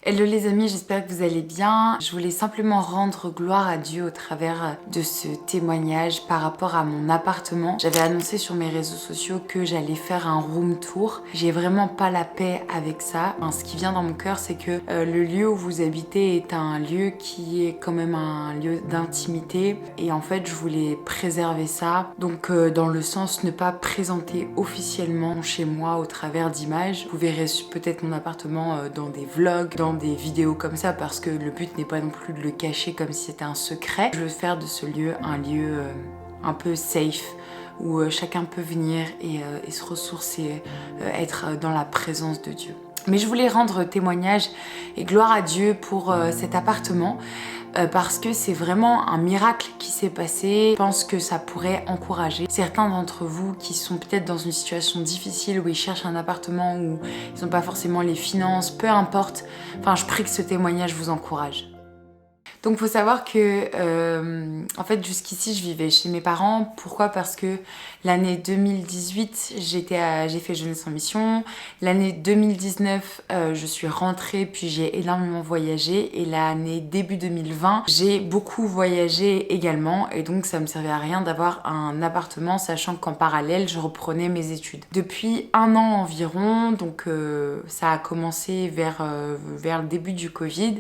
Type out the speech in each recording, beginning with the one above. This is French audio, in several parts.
Hello les amis, j'espère que vous allez bien. Je voulais simplement rendre gloire à Dieu au travers de ce témoignage par rapport à mon appartement. J'avais annoncé sur mes réseaux sociaux que j'allais faire un room tour. J'ai vraiment pas la paix avec ça. Ce qui vient dans mon cœur, c'est que le lieu où vous habitez est un lieu qui est quand même un lieu d'intimité. Et en fait, je voulais préserver ça. Donc dans le sens ne pas présenter officiellement chez moi au travers d'images. Vous verrez peut-être mon appartement dans des vlogs, dans des vidéos comme ça, parce que le but n'est pas non plus de le cacher comme si c'était un secret. Je veux faire de ce lieu un lieu un peu safe, où chacun peut venir et se ressourcer, être dans la présence de Dieu. Mais je voulais rendre témoignage et gloire à Dieu pour cet appartement, parce que c'est vraiment un miracle qui s'est passé. Je pense que ça pourrait encourager certains d'entre vous qui sont peut-être dans une situation difficile, où ils cherchent un appartement, où ils n'ont pas forcément les finances, peu importe. Enfin, je prie que ce témoignage vous encourage. Donc faut savoir que en fait jusqu'ici je vivais chez mes parents. Pourquoi? Parce que l'année 2018 j'ai fait Jeunesse en Mission. L'année 2019 je suis rentrée, puis j'ai énormément voyagé, et l'année début 2020 j'ai beaucoup voyagé également, et donc ça me servait à rien d'avoir un appartement, sachant qu'en parallèle je reprenais mes études. Depuis un an environ, donc ça a commencé vers le début du Covid.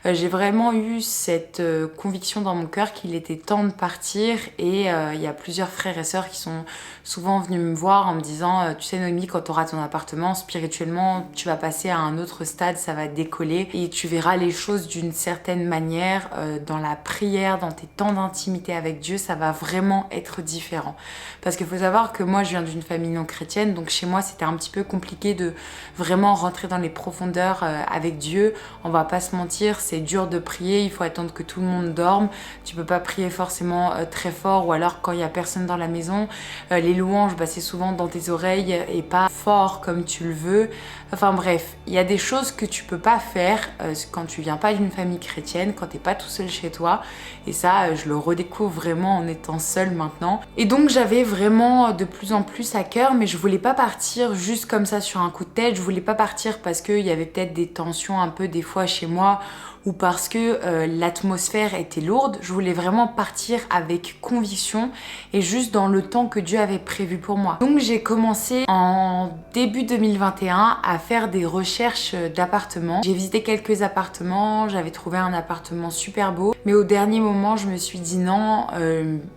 J'ai vraiment eu cette conviction dans mon cœur qu'il était temps de partir, et il y a plusieurs frères et sœurs qui sont souvent venus me voir en me disant tu sais Noémie, quand tu auras ton appartement, spirituellement tu vas passer à un autre stade, ça va décoller et tu verras les choses d'une certaine manière, dans la prière, dans tes temps d'intimité avec Dieu, ça va vraiment être différent. Parce qu'il faut savoir que moi je viens d'une famille non chrétienne, donc chez moi c'était un petit peu compliqué de vraiment rentrer dans les profondeurs avec Dieu. On va pas se mentir, c'est dur de prier, il faut attendre que tout le monde dorme, tu peux pas prier forcément très fort, ou alors quand il y a personne dans la maison, les louanges c'est souvent dans tes oreilles et pas fort comme tu le veux. Enfin bref, il y a des choses que tu peux pas faire quand tu viens pas d'une famille chrétienne, quand t'es pas tout seul chez toi, et ça je le redécouvre vraiment en étant seule maintenant. Et donc j'avais vraiment de plus en plus à cœur, mais je voulais pas partir juste comme ça sur un coup de tête. Je voulais pas partir parce qu'il y avait peut-être des tensions un peu des fois chez moi, ou parce que l'atmosphère était lourde. Je voulais vraiment partir avec conviction et juste dans le temps que Dieu avait prévu pour moi. Donc j'ai commencé en début 2021 à faire des recherches d'appartements. J'ai visité quelques appartements, j'avais trouvé un appartement super beau, mais au dernier moment je me suis dit non,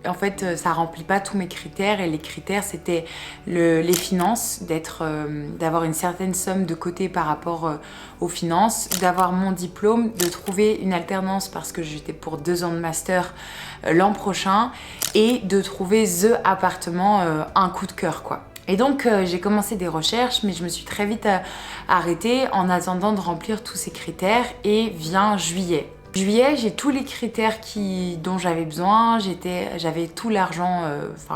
en fait ça remplit pas tous mes critères, et les critères c'était les finances, d'avoir une certaine somme de côté par rapport aux finances, d'avoir mon diplôme, de trouver une alternance parce que j'étais pour 2 ans de master l'an prochain, et de trouver the appartement, un coup de cœur quoi. Et donc j'ai commencé des recherches, mais je me suis très vite arrêtée en attendant de remplir tous ces critères, et vient juillet. Juillet, j'ai tous les critères dont j'avais besoin, j'avais tout l'argent,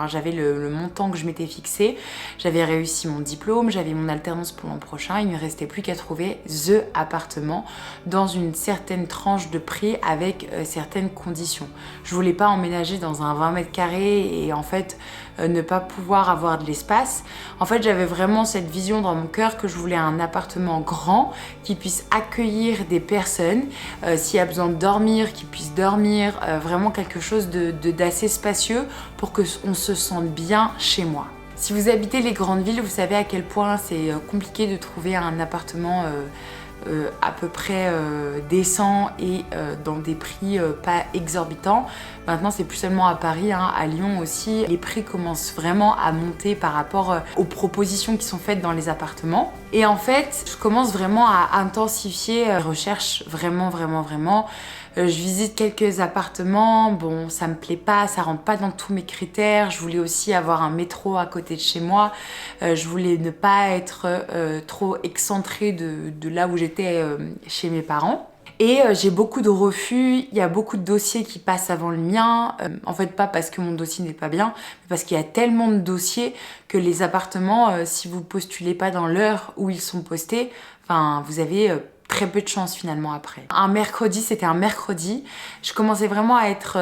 j'avais le montant que je m'étais fixé, j'avais réussi mon diplôme, j'avais mon alternance pour l'an prochain, il ne me restait plus qu'à trouver the appartement dans une certaine tranche de prix avec certaines conditions. Je voulais pas emménager dans un 20 mètres carrés et en fait ne pas pouvoir avoir de l'espace. En fait, j'avais vraiment cette vision dans mon cœur que je voulais un appartement grand qui puisse accueillir des personnes, s'il y a besoin de dormir, qui puisse dormir, vraiment quelque chose d'assez spacieux pour qu'on se sente bien chez moi. Si vous habitez les grandes villes, vous savez à quel point c'est compliqué de trouver un appartement à peu près décent et dans des prix pas exorbitants. Maintenant c'est plus seulement à Paris, à Lyon aussi, les prix commencent vraiment à monter par rapport aux propositions qui sont faites dans les appartements. Et en fait je commence vraiment à intensifier les recherches, vraiment. Je visite quelques appartements, bon ça me plaît pas, ça rentre pas dans tous mes critères. Je voulais aussi avoir un métro à côté de chez moi, je voulais ne pas être trop excentrée de là où j'étais chez mes parents. Et j'ai beaucoup de refus, il y a beaucoup de dossiers qui passent avant le mien. En fait pas parce que mon dossier n'est pas bien, mais parce qu'il y a tellement de dossiers que les appartements, si vous postulez pas dans l'heure où ils sont postés, vous avez très peu de chance finalement après. Un mercredi, c'était un mercredi, je commençais vraiment à être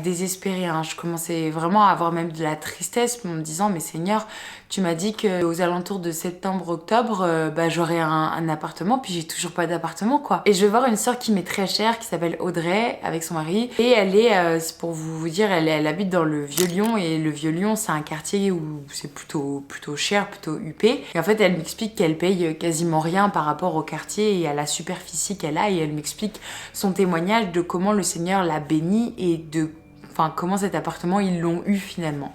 désespérée, Je commençais vraiment à avoir même de la tristesse en me disant mais Seigneur, Tu m'as dit qu'aux alentours de septembre-octobre, j'aurais un appartement, puis j'ai toujours pas d'appartement, quoi. Et je vais voir une sœur qui m'est très chère, qui s'appelle Audrey, avec son mari. Et elle est, c'est pour vous dire, elle habite dans le Vieux-Lyon. Et le Vieux-Lyon, c'est un quartier où c'est plutôt cher, plutôt huppé. Et en fait, elle m'explique qu'elle paye quasiment rien par rapport au quartier et à la superficie qu'elle a. Et elle m'explique son témoignage de comment le Seigneur l'a bénie et comment cet appartement, ils l'ont eu finalement.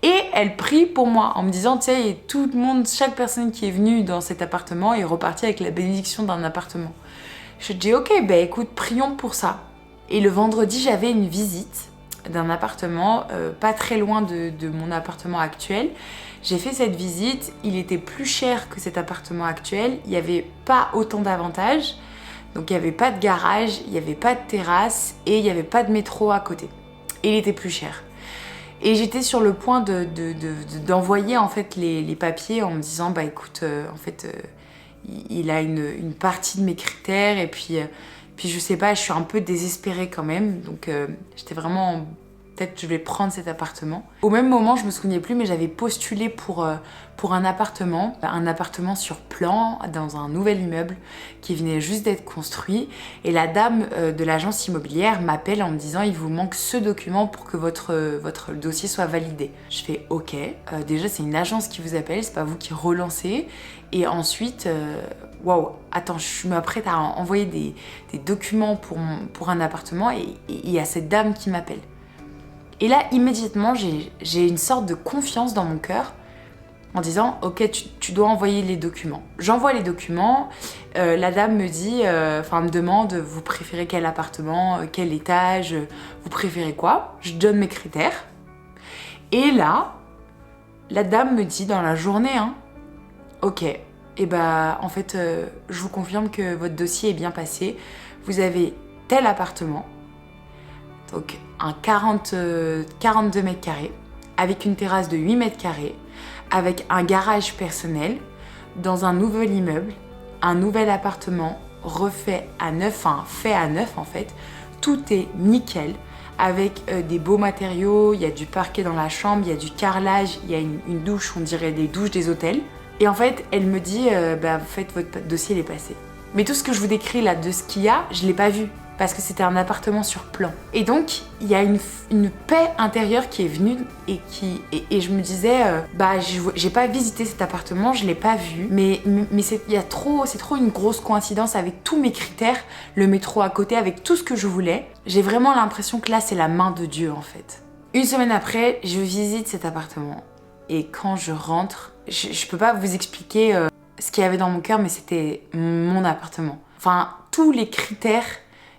Et elle prie pour moi en me disant, tu sais, tout le monde, chaque personne qui est venue dans cet appartement est repartie avec la bénédiction d'un appartement. Je dis, ok, écoute, prions pour ça. Et le vendredi, j'avais une visite d'un appartement pas très loin de mon appartement actuel. J'ai fait cette visite, il était plus cher que cet appartement actuel, il n'y avait pas autant d'avantages, donc il n'y avait pas de garage, il n'y avait pas de terrasse et il n'y avait pas de métro à côté. Et il était plus cher. Et j'étais sur le point d'envoyer en fait les papiers en me disant écoute, il a une partie de mes critères et puis je sais pas, je suis un peu désespérée quand même, donc j'étais vraiment peut-être je vais prendre cet appartement. Au même moment, je me souvenais plus, mais j'avais postulé pour un appartement sur plan dans un nouvel immeuble qui venait juste d'être construit. Et la dame de l'agence immobilière m'appelle en me disant il vous manque ce document pour que votre dossier soit validé. Je fais ok, déjà c'est une agence qui vous appelle, c'est pas vous qui relancez. Et ensuite, waouh, attends, je m'apprête à envoyer des documents pour un appartement et il y a cette dame qui m'appelle. Et là, immédiatement, j'ai une sorte de confiance dans mon cœur en disant « Ok, tu dois envoyer les documents ». J'envoie les documents, la dame me dit, me demande « Vous préférez quel appartement, quel étage, vous préférez quoi ?» Je donne mes critères. Et là, la dame me dit dans la journée « Ok, en fait, je vous confirme que votre dossier est bien passé. Vous avez tel appartement. » Donc un 42 mètres carrés, avec une terrasse de 8 mètres carrés, avec un garage personnel, dans un nouvel immeuble, un nouvel appartement refait à neuf, fait à neuf en fait. Tout est nickel, avec des beaux matériaux, il y a du parquet dans la chambre, il y a du carrelage, il y a une douche, on dirait des douches des hôtels. Et en fait, elle me dit, en fait, votre dossier il est passé. Mais tout ce que je vous décris là de ce qu'il y a, je l'ai pas vu. Parce que c'était un appartement sur plan. Et donc, il y a une paix intérieure qui est venue et je me disais, j'ai pas visité cet appartement, je l'ai pas vu, mais c'est trop une grosse coïncidence avec tous mes critères, le métro à côté, avec tout ce que je voulais. J'ai vraiment l'impression que là, c'est la main de Dieu en fait. Une semaine après, je visite cet appartement. Et quand je rentre, je peux pas vous expliquer ce qu'il y avait dans mon cœur, mais c'était mon appartement. Enfin, tous les critères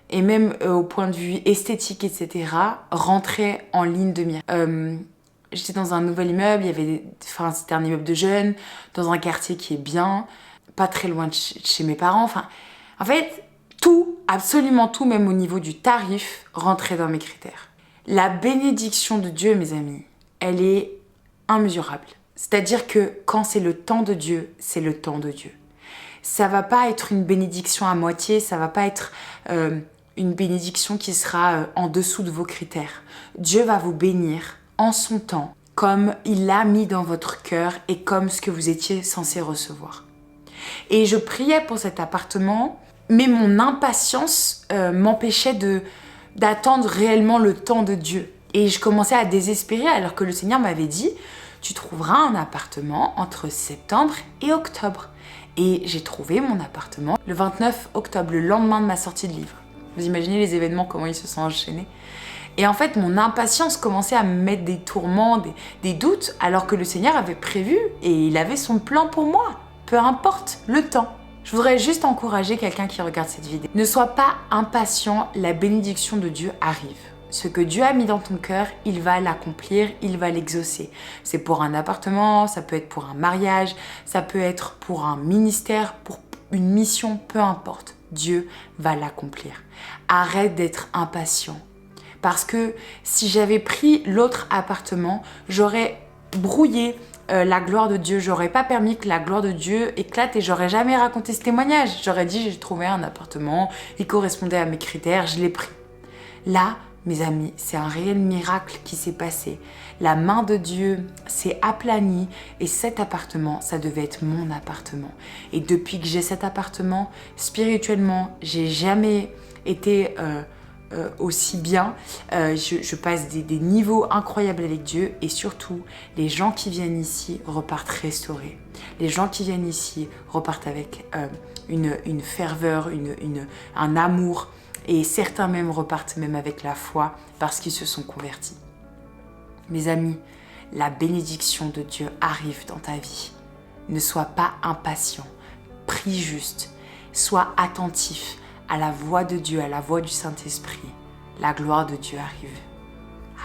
et même au point de vue esthétique, etc., rentrer en ligne de mire. J'étais dans un nouvel immeuble, c'était un immeuble de jeunes, dans un quartier qui est bien, pas très loin de chez mes parents. En fait, tout, absolument tout, même au niveau du tarif, rentrait dans mes critères. La bénédiction de Dieu, mes amis, elle est immesurable. C'est-à-dire que quand c'est le temps de Dieu, c'est le temps de Dieu. Ça va pas être une bénédiction à moitié, ça va pas être une bénédiction qui sera en dessous de vos critères. Dieu va vous bénir en son temps, comme il l'a mis dans votre cœur et comme ce que vous étiez censé recevoir. Et je priais pour cet appartement, mais mon impatience m'empêchait d'attendre réellement le temps de Dieu. Et je commençais à désespérer alors que le Seigneur m'avait dit « Tu trouveras un appartement entre septembre et octobre ». Et j'ai trouvé mon appartement le 29 octobre, le lendemain de ma sortie de livre. Vous imaginez les événements, comment ils se sont enchaînés. Et en fait, mon impatience commençait à me mettre des tourments, des doutes, alors que le Seigneur avait prévu et il avait son plan pour moi. Peu importe le temps. Je voudrais juste encourager quelqu'un qui regarde cette vidéo. Ne sois pas impatient, la bénédiction de Dieu arrive. Ce que Dieu a mis dans ton cœur, il va l'accomplir, il va l'exaucer. C'est pour un appartement, ça peut être pour un mariage, ça peut être pour un ministère, pour une mission, peu importe. Dieu va l'accomplir. Arrête d'être impatient. Parce que si j'avais pris l'autre appartement, j'aurais brouillé la gloire de Dieu. J'aurais pas permis que la gloire de Dieu éclate et j'aurais jamais raconté ce témoignage. J'aurais dit j'ai trouvé un appartement, il correspondait à mes critères, je l'ai pris. Là, Mes amis, c'est un réel miracle qui s'est passé. La main de Dieu s'est aplanie et cet appartement, ça devait être mon appartement. Et depuis que j'ai cet appartement, spirituellement, j'ai jamais été aussi bien. Je passe des niveaux incroyables avec Dieu et surtout, les gens qui viennent ici repartent restaurés. Les gens qui viennent ici repartent avec une ferveur, un amour et certains même repartent même avec la foi parce qu'ils se sont convertis. Mes amis, la bénédiction de Dieu arrive dans ta vie. Ne sois pas impatient, prie juste, sois attentif à la voix de Dieu, à la voix du Saint-Esprit. La gloire de Dieu arrive.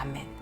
Amen.